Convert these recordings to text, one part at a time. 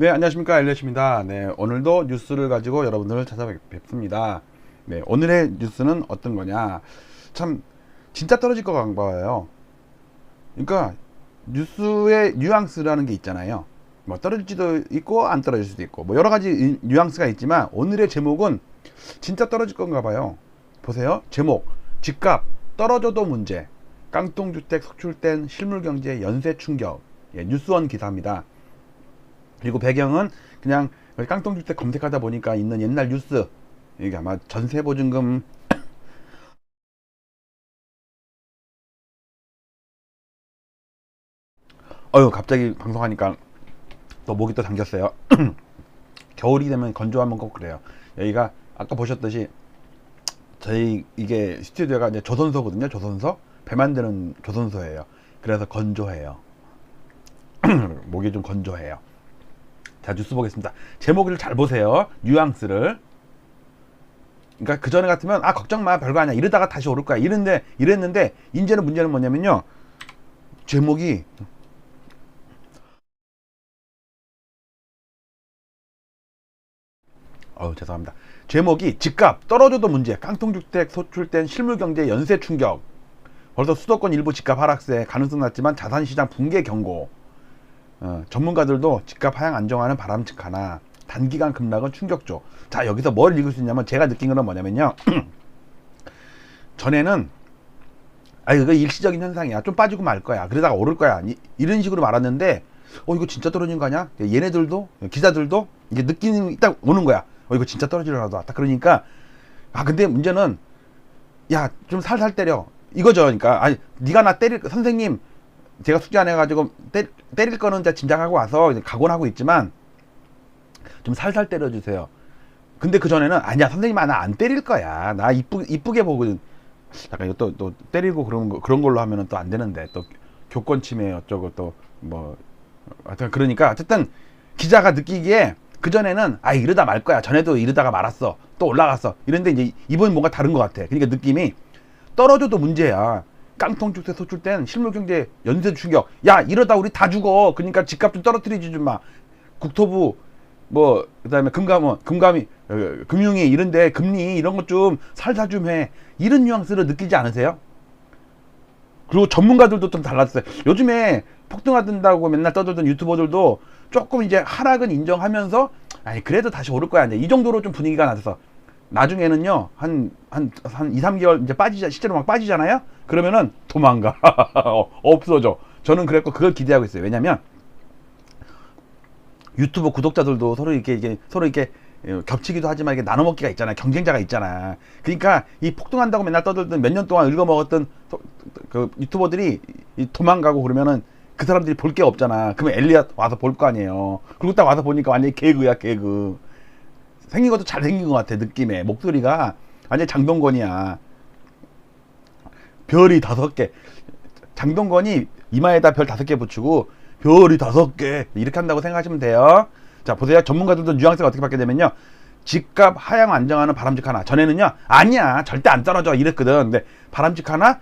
네, 안녕하십니까, 엘리엇입니다. 네, 오늘도 뉴스를 가지고 여러분들을 찾아뵙습니다. 네, 오늘의 뉴스는 어떤 거냐. 참 진짜 떨어질 것 같아요. 그러니까 뉴스의 뉘앙스라는 게 있잖아요. 뭐 떨어질 수도 있고 안 떨어질 수도 있고 뭐 여러 가지 뉘앙스가 있지만, 오늘의 제목은 진짜 떨어질 건가 봐요. 보세요. 제목: 집값 떨어져도 문제, 깡통주택 속출된 실물경제 연쇄 충격. 예, 뉴스원 기사입니다. 그리고 배경은 그냥 깡통주택 검색하다 보니까 있는 옛날 뉴스. 이게 아마 전세보증금. 갑자기 방송하니까 또 목이 또 잠겼어요. 겨울이 되면 건조하면 꼭 그래요. 여기가 아까 보셨듯이 저희 이게 스튜디오가 이제 조선소거든요. 조선소, 배 만드는 조선소예요. 그래서 건조해요. 목이 좀 건조해요. 자, 뉴스 보겠습니다. 제목을 잘 보세요. 뉘앙스를. 그러니까 그 전에 같으면 걱정 마, 별거 아니야, 이러다가 다시 오를 거야, 이랬는데 이제는 문제는 뭐냐면요, 제목이 죄송합니다. 제목이 집값 떨어져도 문제, 깡통주택 소출된 실물경제 연쇄 충격. 벌써 수도권 일부 집값 하락세 가능성 낮지만 자산시장 붕괴 경고. 전문가들도 집값 하향 안정화는 바람직하나 단기간 급락은 충격조. 자, 여기서 뭘 읽을 수 있냐면, 제가 느낀 건 뭐냐면요, 전에는 이거 일시적인 현상이야, 좀 빠지고 말 거야, 그러다가 오를 거야, 이런 식으로 말았는데, 이거 진짜 떨어지는 거 아니야? 얘네들도, 기자들도 이게 느낌이 딱 오는 거야. 이거 진짜 떨어지려나 딱. 그러니까 근데 문제는, 야, 좀 살살 때려, 이거죠. 그러니까 네가 나 때릴, 선생님 제가 숙제 안 해가지고 때릴 거는 이제 짐작하고 와서 각오는 하고 있지만 좀 살살 때려주세요. 근데 그 전에는 아니야, 선생님 나 안 때릴 거야, 나 이쁘게 보거든. 약간 이거 또 때리고 그런 걸로 하면은 또 안 되는데, 또 교권 침해 어쩌고 또 뭐 하여튼, 그러니까 어쨌든 기자가 느끼기에 그 전에는 이러다 말 거야, 전에도 이러다가 말았어, 또 올라갔어, 이런데 이제 이번엔 뭔가 다른 것 같아. 그러니까 느낌이 떨어져도 문제야, 깡통주택 소출된 실물경제 연쇄 충격. 야, 이러다 우리 다 죽어. 그러니까 집값 좀 떨어뜨리지 좀 마. 국토부 뭐 그다음에 금감이 금융위 이런데 금리 이런 것 좀 살살 좀 해. 이런 뉘앙스를 느끼지 않으세요? 그리고 전문가들도 좀 달랐어요. 요즘에 폭등하던다고 맨날 떠들던 유튜버들도 조금 이제 하락은 인정하면서 그래도 다시 오를 거야, 이제 이 정도로 좀 분위기가 나서, 나중에는요 한 2, 3개월 이제 실제로 막 빠지잖아요. 그러면은 도망가. 없어져. 저는 그랬고 그걸 기대하고 있어요. 왜냐면 유튜브 구독자들도 서로 이렇게 겹치기도 하지만 이게 나눠 먹기가 있잖아요. 경쟁자가 있잖아. 그러니까 이 폭등한다고 맨날 떠들던, 몇 년 동안 읽어 먹었던 그 유튜버들이 도망가고 그러면은 그 사람들이 볼 게 없잖아. 그러면 엘리엇 와서 볼 거 아니에요. 그리고 딱 와서 보니까 완전히 개그야, 개그. 생긴 것도 잘생긴 것 같아. 느낌에 목소리가 완전 장동건이야. 별이 5개. 장동건이 이마에다 별 5개 붙이고 별이 5개 이렇게 한다고 생각하시면 돼요. 자, 보세요. 전문가들도 뉘앙스가 어떻게 바뀌냐면요, 집값 하향 안정화는 바람직하나. 전에는요 아니야, 절대 안 떨어져 이랬거든. 근데 바람직하나,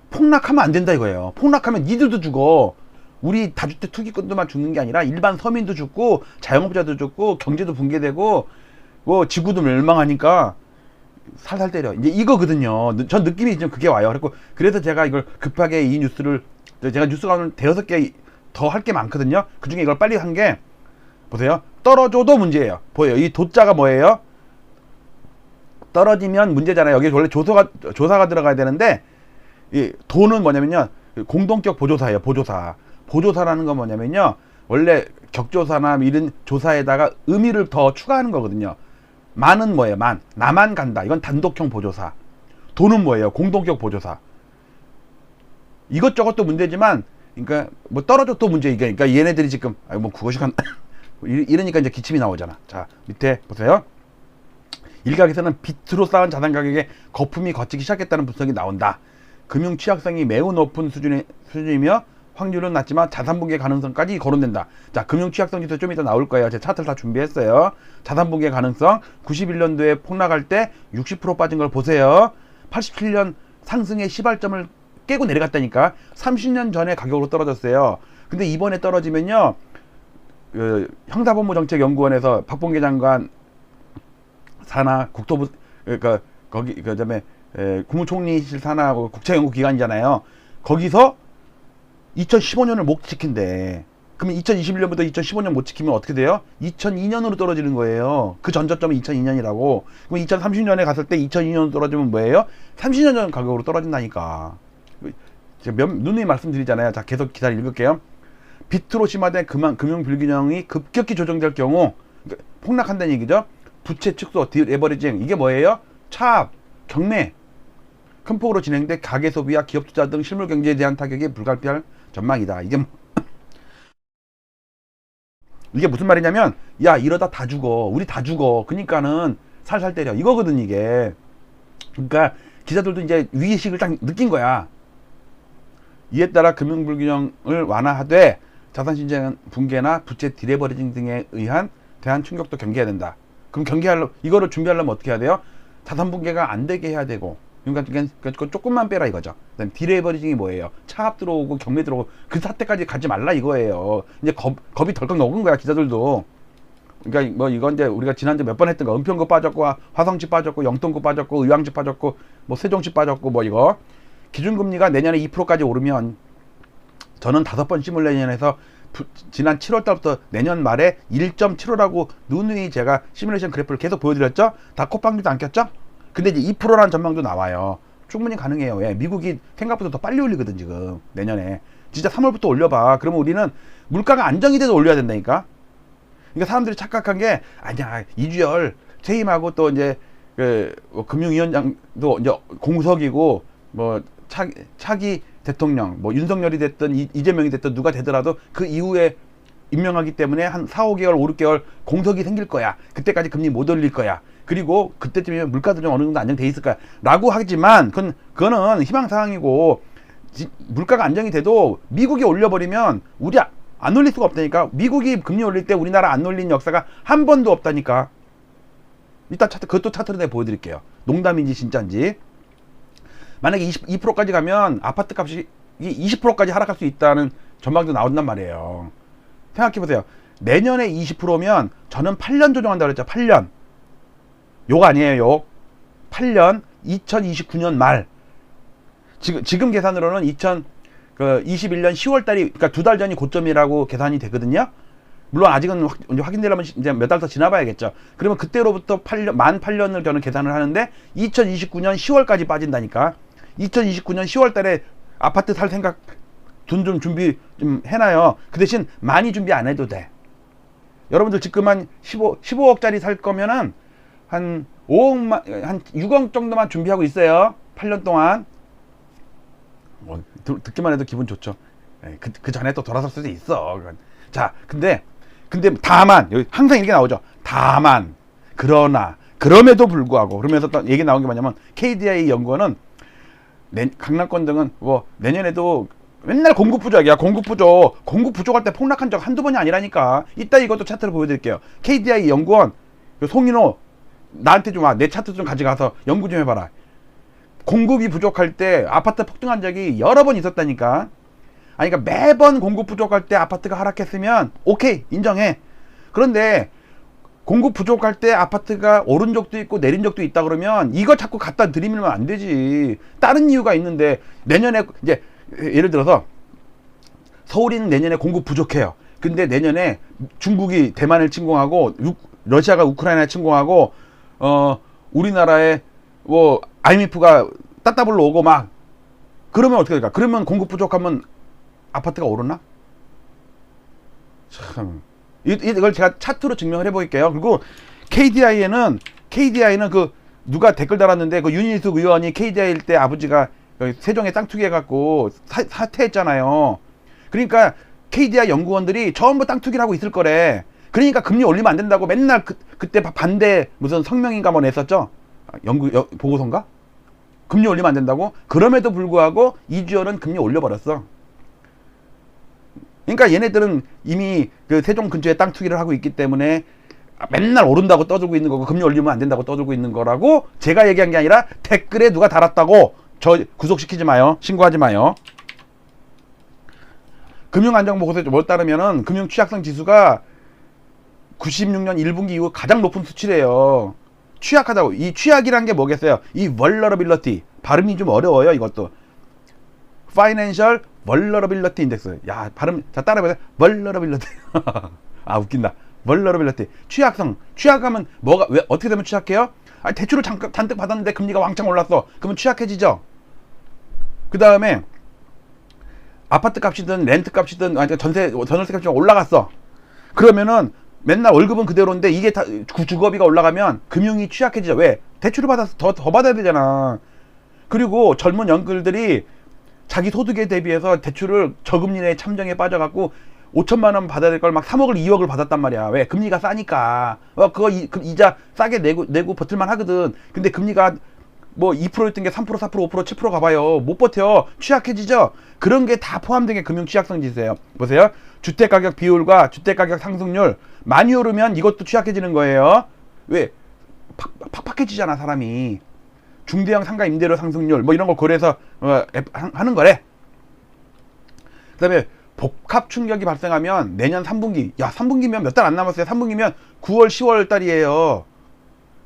폭락하면 안 된다 이거예요. 폭락하면 니들도 죽어. 우리 다주택 투기꾼들만 죽는 게 아니라 일반 서민도 죽고 자영업자도 죽고 경제도 붕괴되고 뭐 지구도 멸망하니까 살살 때려, 이제 이거거든요. 전 느낌이 좀 그게 와요. 그래서 제가 이걸 급하게 이 뉴스를, 제가 뉴스가 오늘 5개 더 할 게 많거든요. 그 중에 이걸 빨리 한 게, 보세요. 떨어져도 문제예요. 보여요. 이 도자가 뭐예요? 떨어지면 문제잖아요. 여기 원래 조사가 들어가야 되는데, 이 도는 뭐냐면요, 공동격 보조사예요. 보조사라는 건 뭐냐면요, 원래 격조사나 이런 조사에다가 의미를 더 추가하는 거거든요. 만은 뭐예요? 나만 간다. 이건 단독형 보조사. 도는 뭐예요? 공동격 보조사. 이것저것도 문제지만, 그러니까 뭐 떨어져도 문제. 그러니까 얘네들이 지금 뭐 국어 시간 이러니까 이제 기침이 나오잖아. 자, 밑에 보세요. 일각에서는 빚으로 쌓은 자산 가격에 거품이 걷히기 시작했다는 분석이 나온다. 금융 취약성이 매우 높은 수준이며 확률은 낮지만 자산 붕괴 가능성까지 거론된다. 자, 금융 취약성 지수 좀 이따 나올 거예요. 제 차트를 다 준비했어요. 자산 붕괴 가능성, 91년도에 폭락할 때 60% 빠진 걸 보세요. 87년 상승의 시발점을 깨고 내려갔다니까. 30년 전에 가격으로 떨어졌어요. 근데 이번에 떨어지면요, 형사본부정책연구원에서 박봉계 장관 산하 국토부 그러니까 거기 그다음에 국무총리실 산하고 국책연구기관이잖아요. 거기서 2015년을 못 지킨대. 그러면 2021년부터 2015년 못 지키면 어떻게 돼요? 2002년으로 떨어지는 거예요. 그 전저점이 2002년이라고. 그럼 2030년에 갔을 때 2002년으로 떨어지면 뭐예요? 30년 전 가격으로 떨어진다니까. 제가 누누이 말씀드리잖아요. 자, 계속 기사를 읽을게요. 비트로 심화된 금융 불균형이 급격히 조정될 경우 폭락한다는 얘기죠. 부채 축소, 디레버리징 이게 뭐예요? 차압, 경매 큰 폭으로 진행돼 가계 소비와 기업 투자 등 실물 경제에 대한 타격이 불가피할 전망이다. 이게 무슨 말이냐면 야 이러다 다 죽어. 우리 다 죽어. 그러니까는 살살 때려. 이거거든 이게. 그러니까 기자들도 이제 위기의식을 딱 느낀 거야. 이에 따라 금융불균형을 완화하되 자산시장 붕괴나 부채 디레버리징 등에 의한 대한 충격도 경계해야 된다. 그럼 이거를 준비하려면 어떻게 해야 돼요? 자산 붕괴가 안 되게 해야 되고 그러니까 조금만 빼라 이거죠. 그다음 디레버리징이 뭐예요? 차압 들어오고 경매 들어오고 그 사태까지 가지 말라 이거예요. 이제 겁이 덜컥 녹은 거야 기자들도. 그러니까 뭐 이건 이제 우리가 지난주에 몇 번 했던 거 은평구 빠졌고 화성시 빠졌고 영통구 빠졌고 의왕시 빠졌고 뭐 세종시 빠졌고 뭐 이거 기준금리가 내년에 2%까지 오르면 저는 5번 시뮬레이션에서 지난 7월달부터 내년 말에 1.75라고 누누이 제가 시뮬레이션 그래프를 계속 보여드렸죠. 다 콧방귀도 안 꼈죠. 근데 이제 2%라는 전망도 나와요. 충분히 가능해요. 왜? 미국이 생각보다 더 빨리 올리거든 지금 내년에. 진짜 3월부터 올려봐. 그러면 우리는 물가가 안정이 돼도 올려야 된다니까. 그러니까 사람들이 착각한 게 아니야 이주열 퇴임하고 또 이제 금융위원장도 이제 공석이고 뭐 차기 대통령 뭐 윤석열이 됐든 이재명이 됐든 누가 되더라도 그 이후에 임명하기 때문에 한 4, 5개월, 5, 6개월 공석이 생길 거야. 그때까지 금리 못 올릴 거야. 그리고 그때쯤이면 물가도 좀 어느 정도 안정돼 있을 거야. 라고 하지만 그거는 희망사항이고 물가가 안정이 돼도 미국이 올려버리면 우리 안 올릴 수가 없다니까. 미국이 금리 올릴 때 우리나라 안 올린 역사가 한 번도 없다니까. 이따 그것도 차트로 내가 보여드릴게요. 농담인지 진짜인지. 만약에 22%까지 가면 아파트 값이 20%까지 하락할 수 있다는 전망도 나온단 말이에요. 생각해보세요. 내년에 20%면 저는 8년 조정한다고 그랬죠. 8년. 욕 아니에요. 욕. 8년 2029년 말. 지금 계산으로는 2021년 10월 달이 그러니까 2달 전이 고점이라고 계산이 되거든요. 물론 아직은 확인되려면 이제 몇 달 더 지나봐야겠죠. 그러면 그때로부터 만 8년을 저는 계산을 하는데 2029년 10월까지 빠진다니까. 2029년 10월 달에 아파트 살 생각 돈 좀 준비 좀 해놔요. 그 대신 많이 준비 안 해도 돼. 여러분들 지금 한 15억짜리 살 거면은 한 6억 정도만 준비하고 있어요. 8년 동안. 듣기만 해도 기분 좋죠. 그 전에 또 돌아설 수도 있어. 자, 근데 다만 여기 항상 이렇게 나오죠. 다만 그러나 그럼에도 불구하고 그러면서 또 얘기 나온 게 뭐냐면 KDI 연구원은 강남권 등은 뭐 내년에도 맨날 공급 부족이야. 공급 부족할 때 폭락한 적 한두 번이 아니라니까. 이따 이것도 차트를 보여드릴게요. KDI 연구원 송인호 나한테 좀 와. 내 차트 좀 가져가서 연구 좀 해봐라. 공급이 부족할 때 아파트 폭등한 적이 여러 번 있었다니까. 아니 그러니까 매번 공급 부족할 때 아파트가 하락했으면 오케이 인정해. 그런데 공급 부족할 때 아파트가 오른 적도 있고 내린 적도 있다 그러면 이거 자꾸 갖다 들이밀면 안 되지. 다른 이유가 있는데 내년에 이제 예를 들어서 서울이는 내년에 공급 부족해요. 근데 내년에 중국이 대만을 침공하고 러시아가 우크라이나를 침공하고 우리나라에 뭐 IMF가 따따블로 오고 막 그러면 어떻게 될까? 그러면 공급 부족하면 아파트가 오르나? 참 이걸 제가 차트로 증명을 해볼게요. 그리고 KDI는 그 누가 댓글 달았는데 그 윤희숙 의원이 KDI일 때 아버지가 세종에 땅 투기해갖고 사퇴했잖아요. 그러니까 KDI 연구원들이 전부 땅 투기를 하고 있을 거래. 그러니까 금리 올리면 안 된다고 맨날 그때 반대 무슨 성명인가 뭐 냈었죠. 보고서인가? 금리 올리면 안 된다고. 그럼에도 불구하고 이주열은 금리 올려버렸어. 그러니까 얘네들은 이미 그 세종 근처에 땅 투기를 하고 있기 때문에 맨날 오른다고 떠들고 있는 거고 금리 올리면 안 된다고 떠들고 있는 거라고 제가 얘기한 게 아니라 댓글에 누가 달았다고. 저 구속시키지 마요. 신고하지 마요. 금융안정보고서에 뭘 따르면은 금융 취약성 지수가 96년 1분기 이후 가장 높은 수치래요. 취약하다고. 이 취약이란 게 뭐겠어요? 이 vulnerability. 발음이 좀 어려워요, 이것도. Financial Vulnerability Index. 야, 발음, 자, 따라해보세요. vulnerability. 아, 웃긴다. vulnerability. 취약성. 취약하면 뭐가, 왜, 어떻게 되면 취약해요? 아니, 대출을 잔뜩 받았는데 금리가 왕창 올랐어. 그러면 취약해지죠? 그 다음에, 아파트 값이든 렌트 값이든, 아니, 전월세 값이 올라갔어. 그러면은, 맨날 월급은 그대로인데 이게 다 주거비가 올라가면 금융이 취약해지죠. 왜? 대출을 받아서 더 받아야 되잖아. 그리고 젊은 연끌들이 자기 소득에 대비해서 대출을 저금리에 참정에 빠져갖고 5천만 원 받아야 될 걸 막 3억을 2억을 받았단 말이야. 왜? 금리가 싸니까. 그거 이자 싸게 내고 버틸만 하거든. 근데 금리가 뭐 2%였던 게 3%, 4%, 5%, 7% 가봐요. 못 버텨. 취약해지죠? 그런 게 다 포함된 게 금융 취약성 지수예요. 보세요. 주택가격 비율과 주택가격 상승률 많이 오르면 이것도 취약해지는 거예요. 왜? 팍팍해지잖아, 사람이. 중대형 상가 임대료 상승률 뭐 이런 걸 고려해서 하는 거래. 그 다음에 복합 충격이 발생하면 내년 3분기, 야 3분기면 몇 달 안 남았어요. 3분기면 9월 10월 달이에요.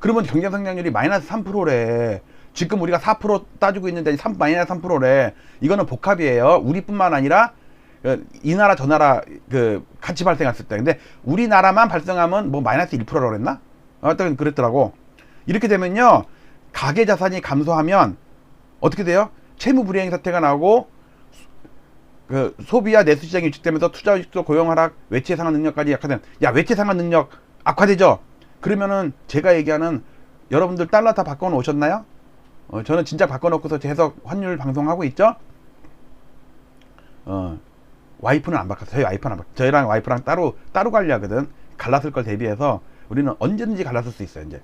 그러면 경제 성장률이 마이너스 3%래. 지금 우리가 4% 따지고 있는데 마이너스 3%래. 이거는 복합이에요. 우리뿐만 아니라 이 나라 저 나라 같이 발생했을 때. 근데 우리나라만 발생하면 뭐 마이너스 1%라고 그랬나? 어떤 그랬더라고. 이렇게 되면요, 가계 자산이 감소하면 어떻게 돼요? 채무 불이행 사태가 나오고 소비와 내수 시장이 위축되면서 투자 위축도 고용 하락, 외채 상환 능력까지 약화되는. 야, 외채 상환 능력 악화되죠? 그러면은 제가 얘기하는, 여러분들 달러 다 바꿔 놓으셨나요? 저는 진짜 바꿔 놓고서 계속 환율 방송하고 있죠? 와이프는 안 바꿨어요. 저희 와이프는 안 바꿨어요. 저희랑 와이프랑 따로 관리하거든. 갈랐을 걸 대비해서 우리는 언제든지 갈랐을 수 있어요, 이제.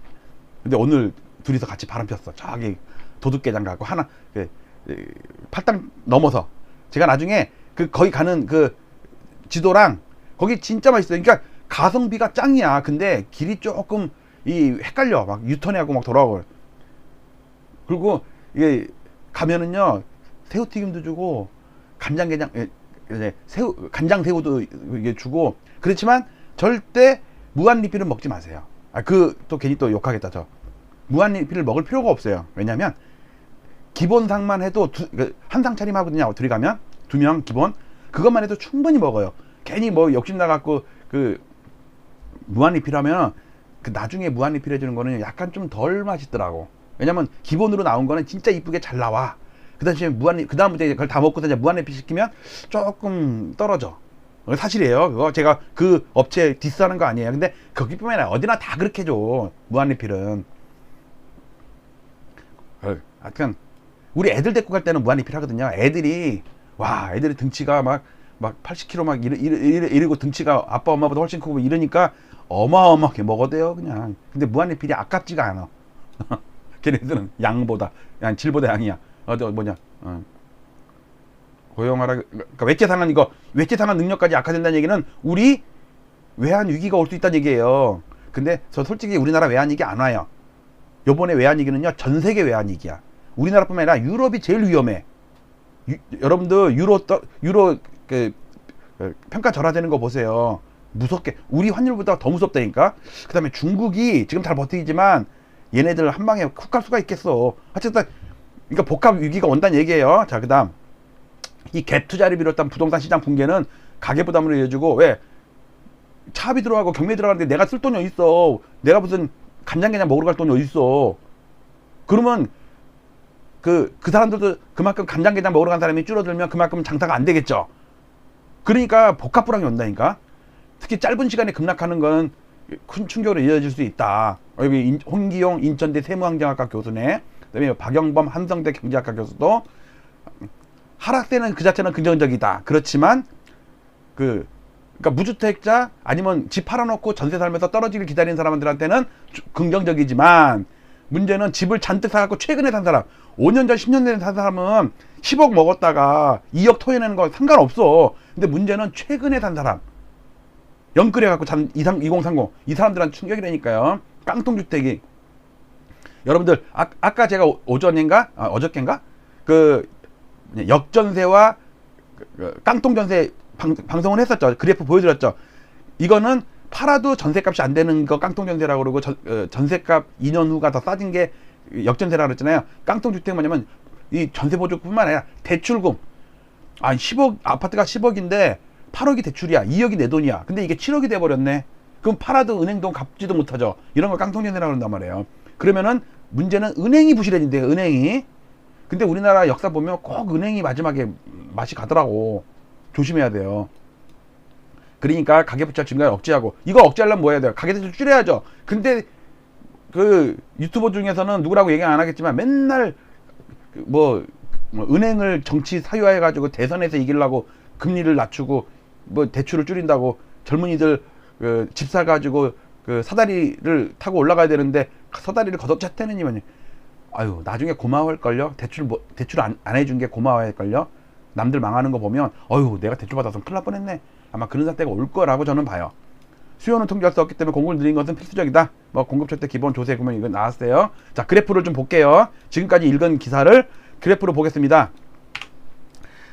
근데 오늘 둘이서 같이 바람 폈어. 저기 도둑개장 갖고 하나 팔당 넘어서. 제가 나중에 거기 가는 지도랑 거기 진짜 맛있어요. 그러니까 가성비가 짱이야. 근데 길이 조금 헷갈려. 막 유턴해하고 막 돌아오고. 그리고 이게 가면은요, 새우튀김도 주고 간장게장 간장 새우도 이게 주고. 그렇지만 절대 무한 리필은 먹지 마세요. 또 괜히 또 욕하겠다. 저 무한 리필을 먹을 필요가 없어요. 왜냐면 기본상만 해도 한 상 차림하거든요. 둘이 가면 2명 기본, 그것만 해도 충분히 먹어요. 괜히 뭐 욕심 나갖고 무한 리필하면 나중에 무한 리필 해주는 거는 약간 좀 덜 맛있더라고. 왜냐면 기본으로 나온 거는 진짜 이쁘게 잘 나와. 그 다음부터 그걸 다 먹고서 이제 무한 리필 시키면 조금 떨어져. 사실이에요. 그거 제가 그 업체 디스하는 거 아니에요. 근데 거기뿐만 아니라 어디나 다 그렇게 줘, 무한 리필은. 하여튼 우리 애들 데리고 갈 때는 무한 리필 하거든요. 애들이 등치가 막 80kg 막 이러고 등치가 아빠 엄마보다 훨씬 크고 이러니까 어마어마하게 먹어대요, 그냥. 근데 무한 리필이 아깝지가 않아. 걔네들은 양보다, 질보다 양이야. 고용하라. 그러니까 외채 상환 능력까지 악화된다는 얘기는 우리 외환 위기가 올 수 있다는 얘기예요. 근데 저 솔직히 우리나라 외환 위기 안 와요. 요번에 외환 위기는요, 전 세계 외환 위기야. 우리나라뿐만 아니라 유럽이 제일 위험해. 여러분들 유로 평가 절하되는 거 보세요. 무섭게. 우리 환율보다 더 무섭다니까. 그 다음에 중국이 지금 잘 버티지만 얘네들 한 방에 훅 갈 수가 있겠어. 어쨌든 그러니까 복합 위기가 온다는 얘기예요. 자, 그 다음 이 갭 투자를 비롯한 부동산 시장 붕괴는 가계부담으로 이어지고, 왜? 차압이 들어가고 경매 들어가는데 내가 쓸 돈이 어딨어. 내가 무슨 간장게장 먹으러 갈 돈이 어딨어. 그러면 그 사람들도 그만큼 간장게장 먹으러 간 사람이 줄어들면 그만큼 장사가 안 되겠죠. 그러니까 복합 불황이 온다니까. 특히 짧은 시간에 급락하는 건 큰 충격으로 이어질 수 있다. 여기 홍기용 인천대 세무항정학과 교수네, 그다음에 박영범 한성대 경제학과 교수도 하락세는 그 자체는 긍정적이다. 그렇지만 그러니까 무주택자 아니면 집 팔아놓고 전세 살면서 떨어지길 기다리는 사람들한테는 긍정적이지만, 문제는 집을 잔뜩 사갖고 최근에 산 사람, 5년 전 10년 전에 산 사람은 10억 먹었다가 2억 토해내는 거 상관없어. 근데 문제는 최근에 산 사람, 연끌해갖고 2030 이 사람들한테 충격이라니까요. 깡통주택이. 여러분들 아까 제가 오전인가 어저께인가 역전세와 깡통전세 방송을 했었죠. 그래프 보여드렸죠. 이거는 팔아도 전세값이 안 되는 거 깡통전세라고 그러고 전세값 2년 후가 더 싸진 게 역전세라고 그랬잖아요. 깡통주택 뭐냐면 이 전세보조뿐만 아니라 대출금. 10억 아파트가 10억인데 8억이 대출이야. 2억이 내 돈이야. 근데 이게 7억이 돼버렸네. 그럼 팔아도 은행 돈 갚지도 못하죠. 이런 걸 깡통전세라고 그런단 말이에요. 그러면은 문제는 은행이 부실해진대요. 은행이. 근데 우리나라 역사 보면 꼭 은행이 마지막에 맛이 가더라고. 조심해야 돼요. 그러니까 가계부채 증가를 억제하고, 이거 억제하려면 뭐 해야 돼요? 가계대출 줄여야죠. 근데 그 유튜버 중에서는 누구라고 얘기 안 하겠지만 맨날 뭐 은행을 정치 사유화해 가지고 대선에서 이기려고 금리를 낮추고 뭐 대출을 줄인다고 젊은이들 집 사 가지고 그 사다리를 타고 올라가야 되는데 사다리를 걷어찼다느니만요. 아유, 나중에 고마워할걸요. 대출 안 해준 게 고마워할걸요. 남들 망하는 거 보면 어휴, 내가 대출 받아서 큰일 날 뻔했네. 아마 그런 사태가 올 거라고 저는 봐요. 수요는 통제할 수 없기 때문에 공급을 늘린 것은 필수적이다. 뭐 공급처때 기본 조세 금액 이거 나왔어요. 자, 그래프를 좀 볼게요. 지금까지 읽은 기사를 그래프로 보겠습니다.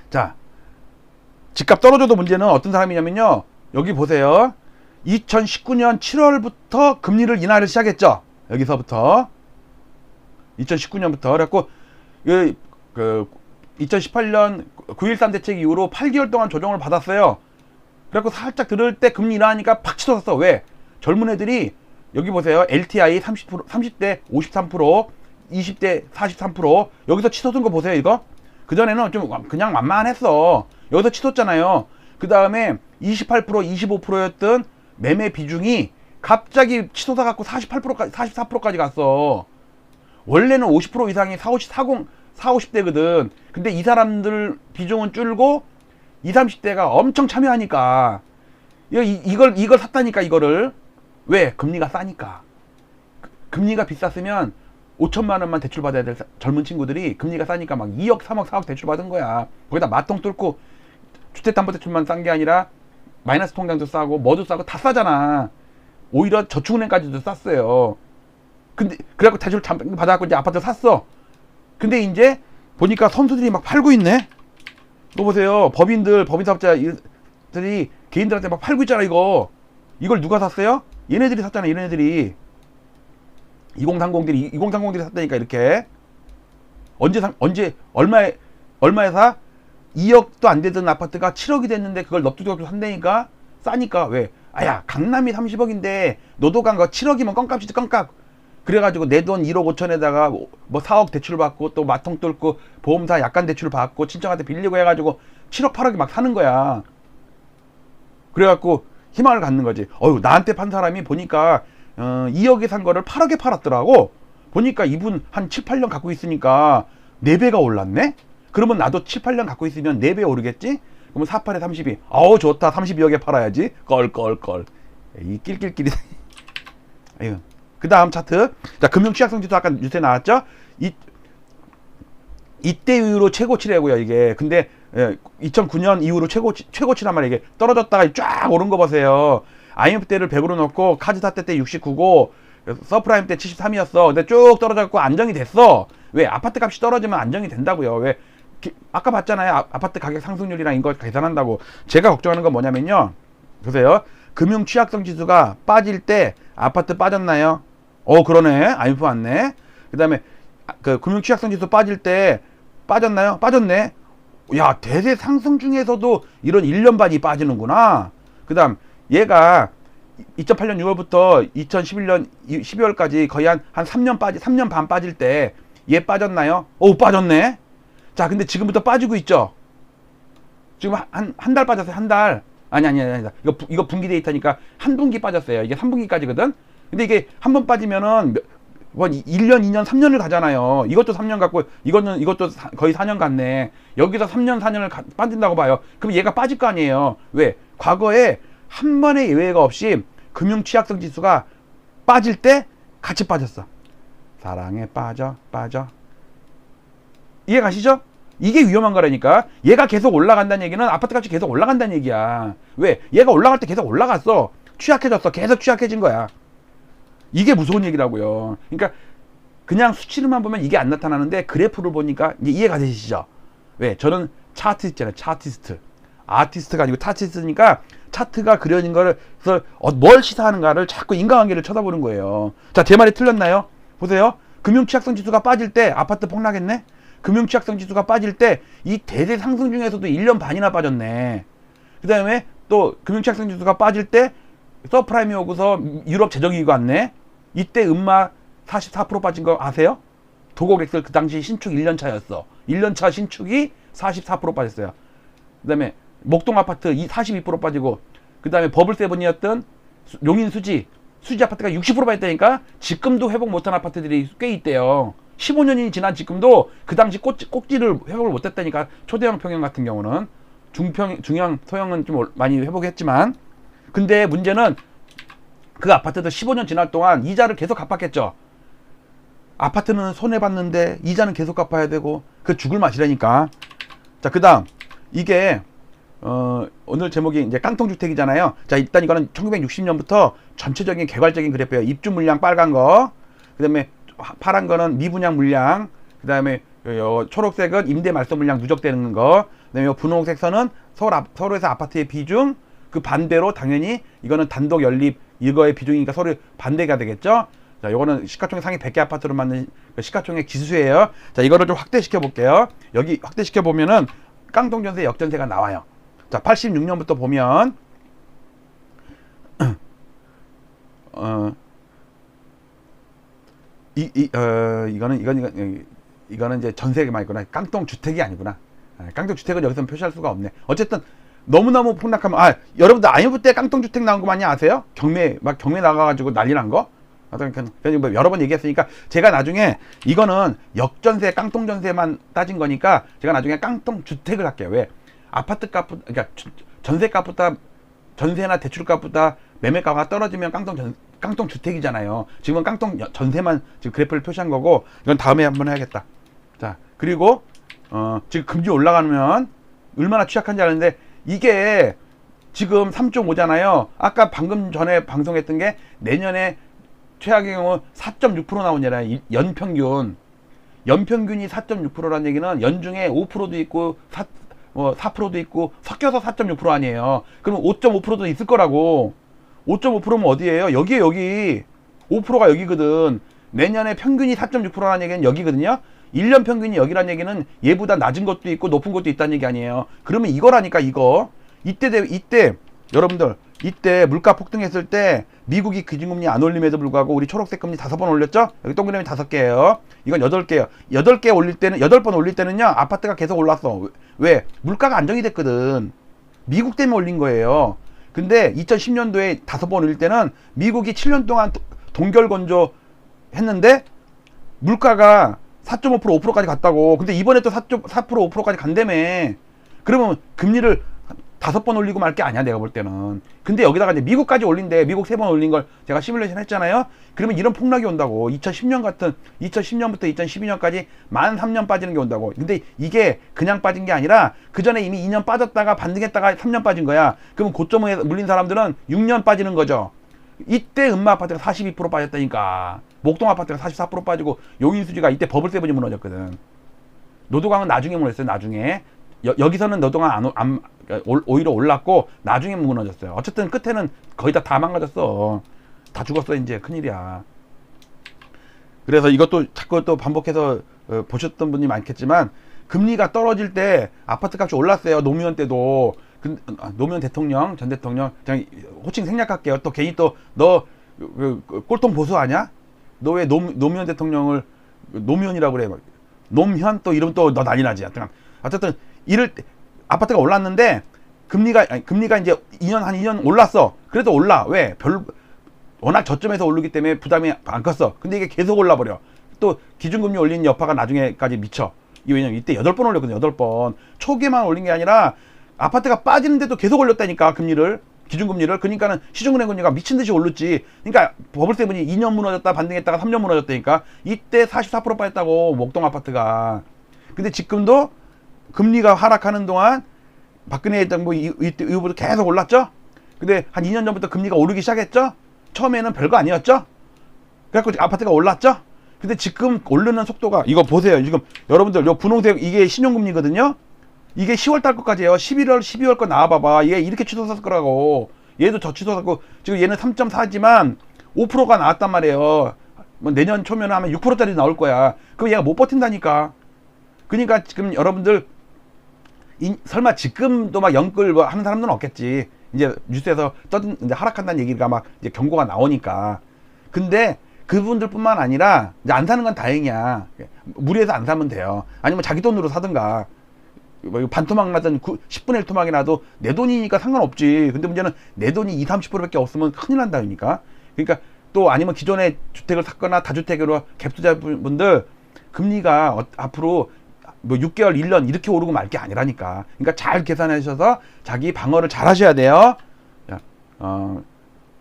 자, 집값 떨어져도 문제는 어떤 사람이냐면요. 여기 보세요. 2019년 7월부터 금리를 인하를 시작했죠. 여기서부터 2019년부터 그래갖고 그 2018년 9.13 대책 이후로 8개월 동안 조정을 받았어요. 그래갖고 살짝 들을 때 금리 인하하니까 팍 치솟았어. 왜? 젊은 애들이 여기 보세요. LTI 30%, 30대 53%, 20대 43%. 여기서 치솟은 거 보세요. 이거 그전에는 좀 그냥 만만했어. 여기서 치솟잖아요. 그 다음에 28%, 25%였던 매매 비중이 갑자기 치솟아갖고 48%까지, 44%까지 갔어. 원래는 50% 이상이 40, 50대거든. 근데 이 사람들 비중은 줄고 20, 30대가 엄청 참여하니까 이걸 샀다니까. 이거를 왜? 금리가 싸니까. 금리가 비쌌으면 5천만 원만 대출 받아야 될 젊은 친구들이 금리가 싸니까 막 2억, 3억, 4억 대출 받은 거야. 거기다 맞통 뚫고 주택담보대출만 싼 게 아니라 마이너스 통장도 싸고 뭐도 싸고 다 싸잖아. 오히려 저축은행까지도 쌌어요. 근데 그래갖고 대출 받아갖고 이제 아파트 샀어. 근데 이제 보니까 선수들이 막 팔고 있네. 이거 보세요. 법인사업자들이 개인들한테 막 팔고 있잖아. 이걸 누가 샀어요? 얘네들이 샀잖아. 얘네들이 2030들이 샀다니까. 이렇게 언제 얼마에 사? 2억도 안 되던 아파트가 7억이 됐는데 그걸 넙죽넙죽 산다니까. 싸니까. 왜? 아야, 강남이 30억인데 너도 간 거 7억이면 껌값이지. 껌값. 그래가지고 내 돈 1억 5천에다가 뭐 4억 대출 받고 또 마통 뚫고 보험사 약간 대출 받고 친정한테 빌리고 해가지고 7억 8억이 막 사는 거야. 그래갖고 희망을 갖는 거지. 나한테 판 사람이 보니까 2억에 산 거를 8억에 팔았더라고. 보니까 이분 한 7, 8년 갖고 있으니까 4배가 올랐네? 그러면 나도 7, 8년 갖고 있으면 4배 오르겠지? 그러면 48에 32. 아우, 좋다. 32억에 팔아야지. 껄껄껄. 이 낄낄끼리. 아유. 그 다음 차트. 자, 금융 취약성 지수 아까 뉴스에 나왔죠? 이때 이후로 최고치래고요, 이게. 근데 2009년 이후로 최고치란 말이에요. 이게 떨어졌다가 쫙 오른 거 보세요. IMF 때를 100으로 넣고 카드사태 때 69고 서프라임 때 73이었어. 근데 쭉 떨어져갖고 안정이 됐어. 왜? 아파트 값이 떨어지면 안정이 된다고요. 왜? 아까 봤잖아요. 아파트 가격 상승률이랑 이거 계산한다고. 제가 걱정하는 건 뭐냐면요. 보세요. 금융 취약성 지수가 빠질 때 아파트 빠졌나요? 그러네. IMF 왔네. 그 다음에 그 금융 취약성 지수 빠질 때 빠졌나요? 빠졌네. 야, 대세 상승 중에서도 이런 1년 반이 빠지는구나. 그 다음 얘가 2008년 6월부터 2011년 12월까지 거의 한 3년 반 빠질 때 얘 빠졌나요? 빠졌네. 자, 근데 지금부터 빠지고 있죠. 지금 한 달 빠졌어요. 한 달. 아니. 이거 분기 데이터니까 한 분기 빠졌어요. 이게 3분기까지거든. 근데 이게 한 번 빠지면은 1년, 2년, 3년을 가잖아요. 이것도 3년 갔고, 이것도 거의 4년 갔네. 여기서 3년, 4년을 빠진다고 봐요. 그럼 얘가 빠질 거 아니에요. 왜? 과거에 한 번의 예외가 없이 금융 취약성 지수가 빠질 때 같이 빠졌어. 사랑에 빠져. 이해 가시죠? 이게 위험한 거라니까. 얘가 계속 올라간다는 얘기는 아파트 값이 계속 올라간다는 얘기야. 왜? 얘가 올라갈 때 계속 올라갔어. 취약해졌어. 계속 취약해진 거야. 이게 무서운 얘기라고요. 그러니까 그냥 수치로만 보면 이게 안 나타나는데 그래프를 보니까 이제 이해가 되시죠? 왜? 저는 차트 있잖아요. 차티스트. 아티스트가 아니고 차티스트니까 차트가 그려진 거를 그래서 뭘 시사하는가를 자꾸 인과관계를 쳐다보는 거예요. 자, 제 말이 틀렸나요? 보세요. 금융취약성 지수가 빠질 때 아파트 폭락했네. 금융취약성 지수가 빠질 때 이 대세 상승 중에서도 1년 반이나 빠졌네. 그 다음에 또 금융취약성 지수가 빠질 때 서프라임이 오고서 유럽 재정위기가 왔네. 이때 음마 44% 빠진 거 아세요? 도곡엑셀 그 당시 신축 1년 차였어. 1년 차 신축이 44% 빠졌어요. 그 다음에 목동 아파트 42% 빠지고, 그 다음에 버블세븐이었던 용인 수지 아파트가 60% 빠졌다니까. 지금도 회복 못한 아파트들이 꽤 있대요. 15년이 지난 지금도 그 당시 꼭지를 회복을 못했다니까. 초대형 평형 같은 경우는 중형 소형은 좀 많이 회복했지만, 근데 문제는 그 아파트도 15년 지날 동안 이자를 계속 갚았겠죠. 아파트는 손해봤는데 이자는 계속 갚아야 되고, 그 죽을 맛이라니까. 자, 그 다음 이게 오늘 제목이 이제 깡통주택이잖아요. 자, 일단 이거는 1960년부터 전체적인 개괄적인 그래프예요. 입주 물량 빨간 거, 그 다음에 파란 거는 미분양 물량, 그 다음에 초록색은 임대 말소 물량 누적되는 거, 그 다음에 분홍색 선은 서울에서 아파트의 비중, 그 반대로 당연히 이거는 단독 연립 이거의 비중이니까 서로 반대가 되겠죠. 자, 요거는 시가총액 상위 100개 아파트로 만든 시가총액 지수예요. 자, 이거를 좀 확대시켜 볼게요. 여기 확대시켜 보면은 깡통전세 역전세가 나와요. 자, 86년부터 보면 이거는 이제 전세가 있구나. 깡통 주택이 아니구나. 깡통 주택은 여기서 표시할 수가 없네. 어쨌든 너무너무 폭락하면, 여러분들 아이브 때 깡통 주택 나온 거 많이 아세요? 경매 나가가지고 난리 난 거? 그냥 여러 번 얘기했으니까 제가 나중에 이거는 역전세, 깡통전세만 따진 거니까 제가 나중에 깡통 주택을 할게요. 왜? 아파트 값, 그러니까 전세 값보다, 전세나 대출 값보다 매매가가 떨어지면 깡통 주택이잖아요. 지금은 깡통 전세만 지금 그래프를 표시한 거고, 이건 다음에 한번 해야겠다. 자, 그리고 지금 금리 올라가면 얼마나 취약한지 아는데, 이게 지금 3.5잖아요. 아까 방금 전에 방송했던 게 내년에 최악의 경우 4.6% 나오잖아요. 연평균이 4.6%라는 얘기는 연중에 5%도 있고 4%도 있고 섞여서 4.6% 아니에요. 그럼 5.5%도 있을 거라고. 5.5%면 어디예요? 여기에 여기. 5%가 여기거든. 내년에 평균이 4.6%라는 얘기는 여기거든요. 1년 평균이 여기라는 얘기는 얘보다 낮은 것도 있고 높은 것도 있다는 얘기 아니에요. 그러면 이거라니까, 이거. 이때 여러분들, 이때 물가 폭등했을 때 미국이 기준금리 안 올림에도 불구하고 우리 초록색 금리 5번 올렸죠? 여기 동그라미 5개예요. 이건 8개예요. 8개 올릴 때는, 8번 올릴 때는요, 아파트가 계속 올랐어. 왜? 물가가 안정이 됐거든. 미국 때문에 올린 거예요. 근데 2010년도에 5번 올릴 때는 미국이 7년 동안 동결건조 했는데 물가가 4.5% 5%까지 갔다고. 근데 이번에 또 4% 5%까지 간다며. 그러면 금리를 5번 올리고 말 게 아니야, 내가 볼 때는. 근데 여기다가 이제 미국까지 올린대. 미국 3번 올린 걸 제가 시뮬레이션 했잖아요. 그러면 이런 폭락이 온다고. 2010년부터 2012년까지 만 3년 빠지는 게 온다고. 근데 이게 그냥 빠진 게 아니라 그 전에 이미 2년 빠졌다가 반등했다가 3년 빠진 거야. 그러면 고점에 물린 사람들은 6년 빠지는 거죠. 이때 음마 아파트가 42% 빠졌다니까. 목동 아파트가 44% 빠지고 용인 수지가 이때 버블세븐이 무너졌거든. 노도강은 나중에 무너졌어요. 나중에. 여기서는 노도강 오히려 올랐고 나중에 무너졌어요. 어쨌든 끝에는 거의 다 망가졌어. 다 죽었어. 이제 큰일이야. 그래서 이것도 자꾸 또 반복해서 보셨던 분이 많겠지만, 금리가 떨어질 때 아파트 값이 올랐어요. 노무현 때도. 노무현 대통령, 전 대통령, 그냥 호칭 생략할게요. 또 괜히 또 너 꼴통 보수 아냐? 너 왜 노무현 대통령을 노무현이라고 그래? 노무현 또 이름 또 너 난리 나지. 어쨌든 이럴 때 아파트가 올랐는데 금리가 이제 한 2년 올랐어. 그래도 올라. 왜? 워낙 저점에서 오르기 때문에 부담이 안 컸어. 근데 이게 계속 올라버려. 또 기준금리 올린 여파가 나중에까지 미쳐. 왜냐면 이때 8번 올렸거든. 8번. 초기에만 올린 게 아니라 아파트가 빠지는데도 계속 올렸다니까, 금리를. 기준금리를. 그러니까는 시중은행 금리가 미친듯이 오르지. 그러니까 버블세븐이 2년 무너졌다 반등했다가 3년 무너졌다니까. 이때 44% 빠졌다고, 목동 아파트가. 근데 지금도 금리가 하락하는 동안 박근혜 정부 이후부터 계속 올랐죠. 근데 한 2년 전부터 금리가 오르기 시작했죠. 처음에는 별거 아니었죠. 그래갖고 아파트가 올랐죠. 근데 지금 오르는 속도가, 이거 보세요. 지금 여러분들 요 분홍색 이게 신용금리거든요. 이게 10월달 것까지예요. 11월, 12월 거 나와봐봐. 얘 이렇게 치솟았을 거라고. 얘도 저 치솟았고 지금 얘는 3.4지만 5%가 나왔단 말이에요. 뭐 내년 초면 하면 6%짜리 나올 거야. 그럼 얘가 못 버틴다니까. 그러니까 지금 여러분들 설마 지금도 막 영끌 뭐 하는 사람들은 없겠지. 이제 뉴스에서 떠든 이제 하락한다는 얘기가 막 이제 경고가 나오니까. 근데 그분들뿐만 아니라 이제 안 사는 건 다행이야. 무리해서 안 사면 돼요. 아니면 자기 돈으로 사든가. 뭐 반토막 나든 10분의 1 토막이 나도 내 돈이니까 상관없지. 근데 문제는 내 돈이 20, 30%밖에 없으면 큰일 난다니까. 그러니까 또 아니면 기존에 주택을 샀거나 다주택으로 갭투자분들 금리가 앞으로 뭐 6개월, 1년 이렇게 오르고 말 게 아니라니까. 그러니까 잘 계산하셔서 자기 방어를 잘 하셔야 돼요. 자,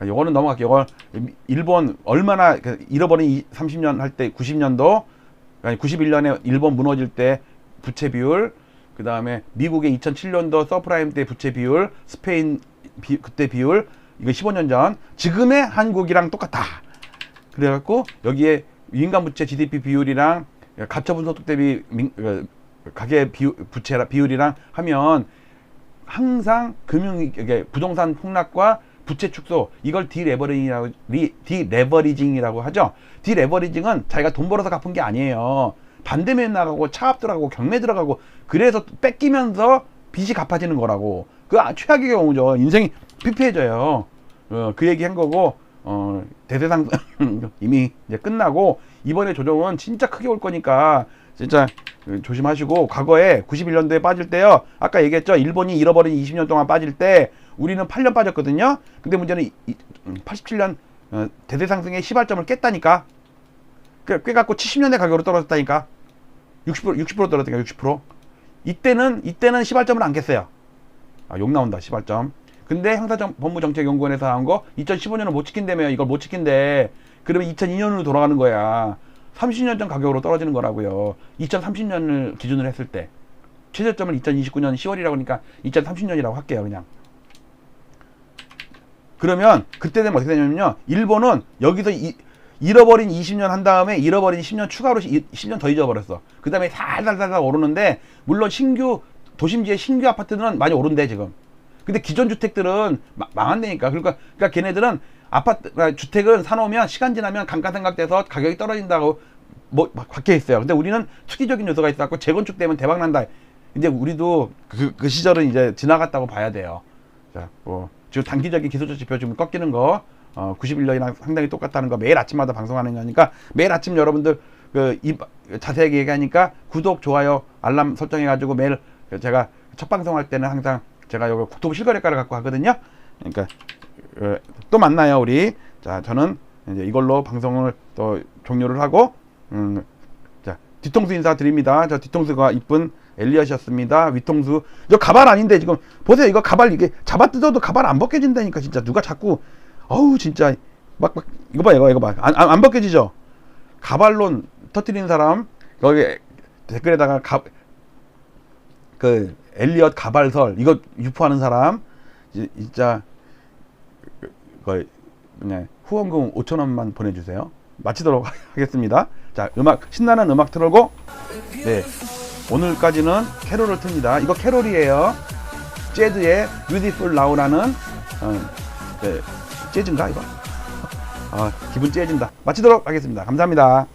요거는 넘어갈게요. 요거 일본 얼마나 잃어버린 30년 할 때 90년도, 아니 91년에 일본 무너질 때 부채 비율, 그 다음에 미국의 2007년도 서프라임 때 부채 비율, 스페인 그때 비율, 이거 15년 전, 지금의 한국이랑 똑같다. 그래갖고 여기에 민간 부채 GDP 비율이랑 가처분 소득 대비 가계 부채 비율이랑 하면 항상 부동산 폭락과 부채 축소, 이걸 디레버리징이라고 하죠. 디레버리징은 자기가 돈 벌어서 갚은 게 아니에요. 반대면 나가고 차압 들어가고 경매 들어가고 그래서 뺏기면서 빚이 갚아지는 거라고. 그 최악의 경우죠. 인생이 피폐해져요. 그 얘기 한 거고, 대세상 이미 이제 끝나고 이번에 조정은 진짜 크게 올 거니까 진짜 조심하시고, 과거에 91년도에 빠질 때요, 아까 얘기했죠. 일본이 잃어버린 20년 동안 빠질 때 우리는 8년 빠졌거든요. 근데 문제는 87년 대세상승의 시발점을 깼다니까. 꿰갖고 70년대 가격으로 떨어졌다니까. 60% 떨어졌다니까. 60%. 이때는 시발점을 안 깼어요. 욕 나온다, 시발점. 근데 형사법무정책연구원에서 나온 거 2015년을 못 지킨다며. 이걸 못 지킨대. 그러면 2002년으로 돌아가는 거야. 30년 전 가격으로 떨어지는 거라고요. 2030년을 기준으로 했을 때. 최저점을 2029년 10월이라고 하니까 2030년이라고 할게요, 그냥. 그러면 그때 되면 어떻게 되냐면요. 일본은 여기서 잃어버린 20년 한 다음에 잃어버린 10년 추가로 10년 더 잊어버렸어. 그 다음에 살살살살 오르는데, 물론 도심지의 신규 아파트는 많이 오른대, 지금. 근데 기존 주택들은 망한다니까. 그러니까 걔네들은 주택을 사놓으면 시간 지나면 감가상각돼서 가격이 떨어진다고 뭐 박혀 있어요. 근데 우리는 투기적인 요소가 있어갖고 재건축 되면 대박 난다. 이제 우리도 그 시절은 이제 지나갔다고 봐야 돼요. 자, 뭐 지금 단기적인 기술적 지표 지금 꺾이는 거 91년이랑 상당히 똑같다는 거 매일 아침마다 방송하는 거니까, 매일 아침 여러분들 자세하게 얘기하니까 구독, 좋아요, 알람 설정해가지고 매일 제가 첫 방송할 때는 항상 제가 여기 국토부 실거래가를 갖고 하거든요. 그러니까 또 만나요, 우리. 자, 저는 이제 이걸로 방송을 또 종료를 하고, 자, 뒤통수 인사 드립니다. 저 뒤통수가 이쁜 엘리엇이었습니다. 위통수. 저 가발 아닌데 지금 보세요. 이거 가발 이게 잡아 뜯어도 가발 안 벗겨진다니까. 진짜 누가 자꾸 어우 진짜 막 이거 봐, 이거 봐. 안 벗겨지죠. 가발론 터뜨리는 사람 거기 댓글에다가 그 엘리엇 가발설 이거 유포하는 사람 진짜 그 후원금 5,000원만 보내주세요. 마치도록 하겠습니다. 자, 신나는 음악 틀고, 네, 오늘까지는 캐롤을 틉니다. 이거 캐롤이에요. 재즈의 Beautiful Now라는 네, 재즈인가 이거? 기분 째진다. 마치도록 하겠습니다. 감사합니다.